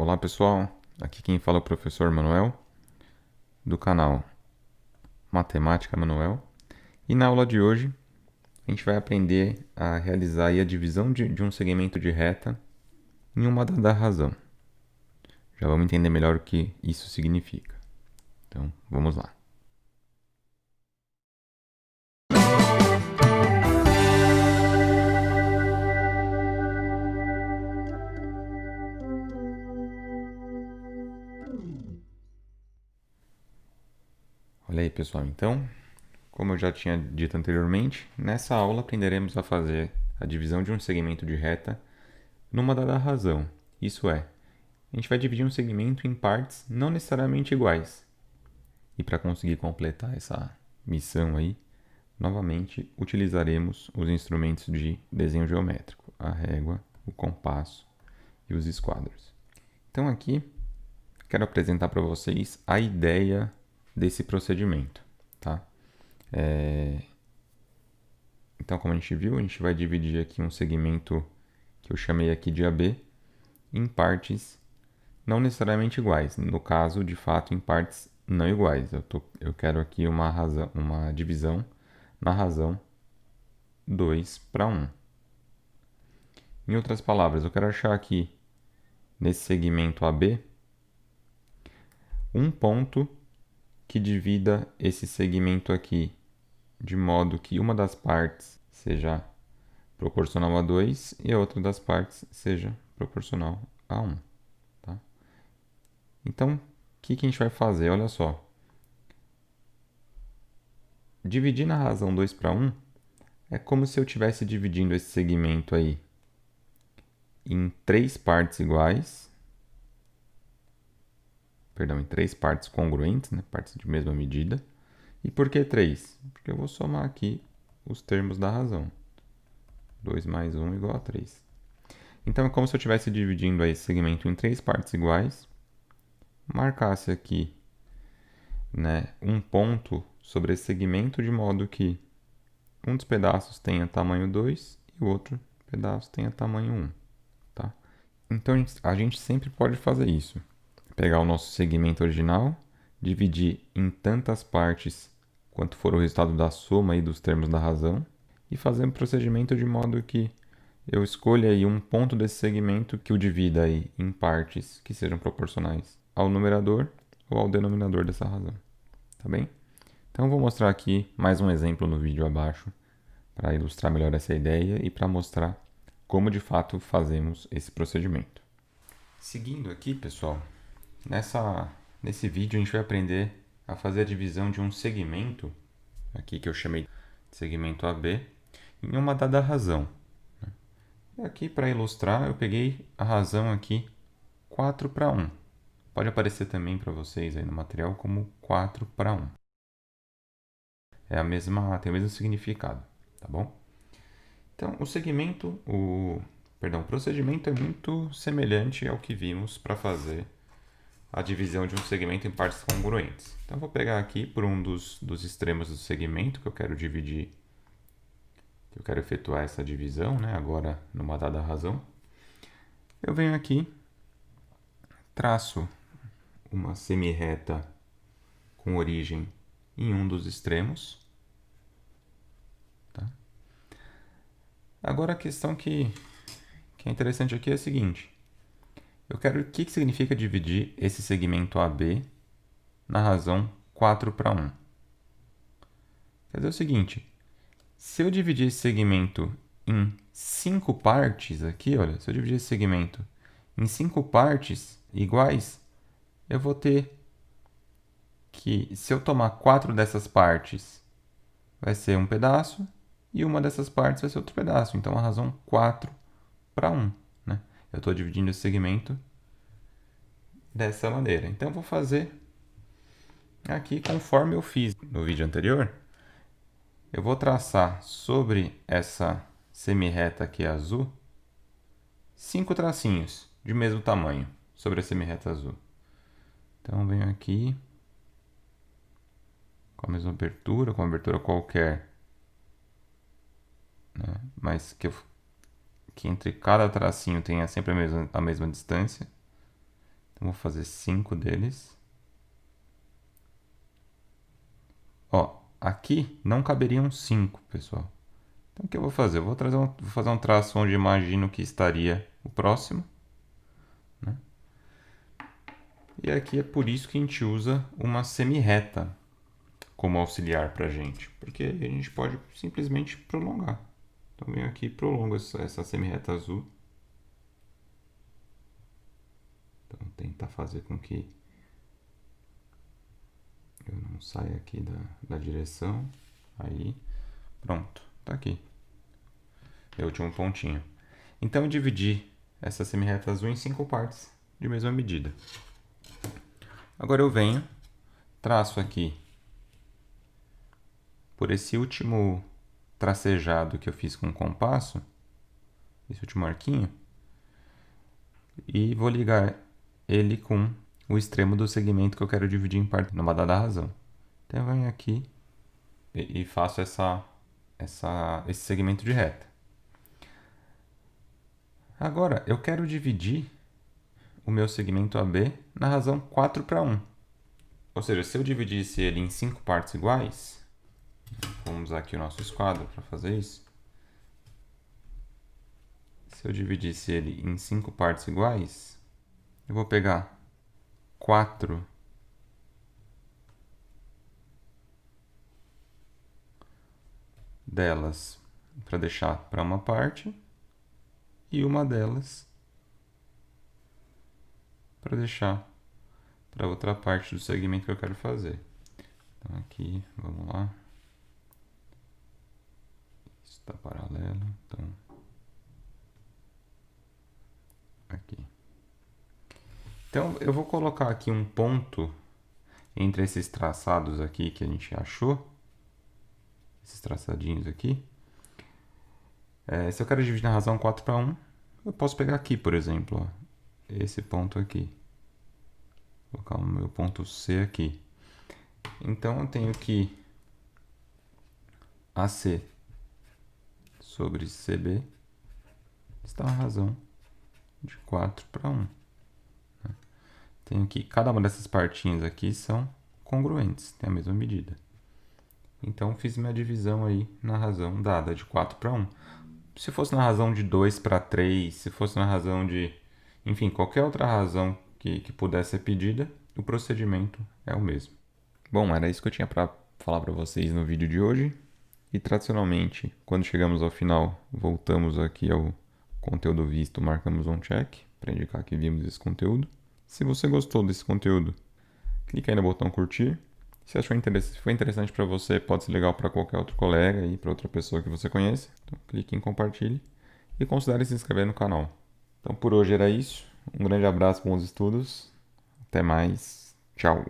Olá pessoal, aqui quem fala é o professor Manuel, do canal Matemática Manuel. E na aula de hoje a gente vai aprender a realizar a divisão de um segmento de reta em uma dada razão. Já vamos entender melhor o que isso significa. Então vamos lá. Olha aí pessoal, então, como eu já tinha dito anteriormente, nessa aula aprenderemos a fazer a divisão de um segmento de reta numa dada razão. Isso é, a gente vai dividir um segmento em partes não necessariamente iguais. E para conseguir completar essa missão aí, novamente utilizaremos os instrumentos de desenho geométrico, a régua, o compasso e os esquadros. Então aqui quero apresentar para vocês a ideia desse procedimento, tá? Então, como a gente viu, a gente vai dividir aqui um segmento que eu chamei aqui de AB em partes não necessariamente iguais. No caso, de fato, em partes não iguais. Eu quero aqui uma divisão na razão 2/1. Em outras palavras, eu quero achar aqui, nesse segmento AB, um ponto que divida esse segmento aqui, de modo que uma das partes seja proporcional a 2 e a outra das partes seja proporcional a 1. Tá? Então, o que a gente vai fazer? Olha só. Dividir na razão 2/1 é como se eu estivesse dividindo esse segmento aí em três partes iguais, em três partes congruentes, né? Partes de mesma medida. E por que 3? Porque eu vou somar aqui os termos da razão. 2 mais 1 igual a 3. Então é como se eu estivesse dividindo esse segmento em três partes iguais, marcasse aqui, né, um ponto sobre esse segmento de modo que um dos pedaços tenha tamanho 2 e o outro pedaço tenha tamanho 1. Tá? Então a gente sempre pode fazer isso. Pegar o nosso segmento original, dividir em tantas partes quanto for o resultado da soma aí dos termos da razão e fazer um procedimento de modo que eu escolha aí um ponto desse segmento que o divida aí em partes que sejam proporcionais ao numerador ou ao denominador dessa razão. Tá bem? Então eu vou mostrar aqui mais um exemplo no vídeo abaixo para ilustrar melhor essa ideia e para mostrar como de fato fazemos esse procedimento. Seguindo aqui, pessoal, nesse vídeo a gente vai aprender a fazer a divisão de um segmento, aqui que eu chamei de segmento AB, em uma dada razão. E aqui para ilustrar eu peguei a razão aqui 4/1. Pode aparecer também para vocês aí no material como 4/1. Tem o mesmo significado, tá bom? Então, o procedimento é muito semelhante ao que vimos para fazer a divisão de um segmento em partes congruentes. Então, eu vou pegar aqui por um dos extremos do segmento que eu quero dividir, que eu quero efetuar essa divisão, né? Agora numa dada razão. Eu venho aqui, traço uma semirreta com origem em um dos extremos. Tá? Agora a questão que é interessante aqui é a seguinte. Eu quero o que significa dividir esse segmento AB na razão 4/1. Quer dizer o seguinte, se eu dividir esse segmento em 5 partes aqui, olha, se eu dividir esse segmento em 5 partes iguais, eu vou ter que, se eu tomar 4 dessas partes, vai ser um pedaço, e uma dessas partes vai ser outro pedaço. Então, a razão 4/1. Né? Eu estou dividindo esse segmento dessa maneira. Então, eu vou fazer aqui conforme eu fiz no vídeo anterior. Eu vou traçar sobre essa semirreta aqui azul 5 tracinhos de mesmo tamanho sobre a semirreta azul. Então, venho aqui com a mesma abertura, com uma abertura qualquer, né? Mas que entre cada tracinho tenha sempre a mesma distância. Então, vou fazer 5 deles. Ó, aqui não caberiam 5, pessoal. Então, o que eu vou fazer? Eu vou fazer um traço onde imagino que estaria o próximo. Né? E aqui é por isso que a gente usa uma semi-reta como auxiliar para a gente. Porque a gente pode simplesmente prolongar. Então, venho aqui e prolongo essa semi-reta azul. Então, tentar fazer com que eu não saia aqui da direção. Aí, pronto, tá aqui. É o último pontinho. Então, eu dividi essa semi-reta azul em 5 partes de mesma medida. Agora eu venho, traço aqui por esse último tracejado que eu fiz com o compasso, esse último arquinho, e vou ligar ele com o extremo do segmento que eu quero dividir em parte numa dada razão. Então eu venho aqui e faço esse segmento de reta. Agora eu quero dividir o meu segmento AB na razão 4:1. Ou seja, se eu dividisse ele em 5 partes iguais, vamos usar aqui o nosso esquadro para fazer isso. Se eu dividisse ele em 5 partes iguais, eu vou pegar 4 delas para deixar para uma parte e uma delas para deixar para outra parte do segmento que eu quero fazer. Então aqui, vamos lá. Isso está paralelo, então aqui. Então eu vou colocar aqui um ponto entre esses traçados aqui que a gente achou, esses traçadinhos aqui. Se eu quero dividir na razão 4:1, eu posso pegar aqui, por exemplo, ó, esse ponto aqui. Vou colocar o meu ponto C aqui. Então eu tenho que AC sobre CB está a razão de 4:1. Tenho que cada uma dessas partinhas aqui são congruentes, tem a mesma medida. Então fiz minha divisão aí na razão dada de 4:1. Se fosse na razão de 2:3, se fosse na razão de, enfim, qualquer outra razão que pudesse ser pedida, o procedimento é o mesmo. Bom, era isso que eu tinha para falar para vocês no vídeo de hoje. E tradicionalmente, quando chegamos ao final, voltamos aqui ao conteúdo visto, marcamos um check para indicar que vimos esse conteúdo. Se você gostou desse conteúdo, clique aí no botão curtir. Se foi interessante para você, pode ser legal para qualquer outro colega e para outra pessoa que você conhece. Então clique em compartilhe e considere se inscrever no canal. Então por hoje era isso. Um grande abraço, bons estudos. Até mais. Tchau.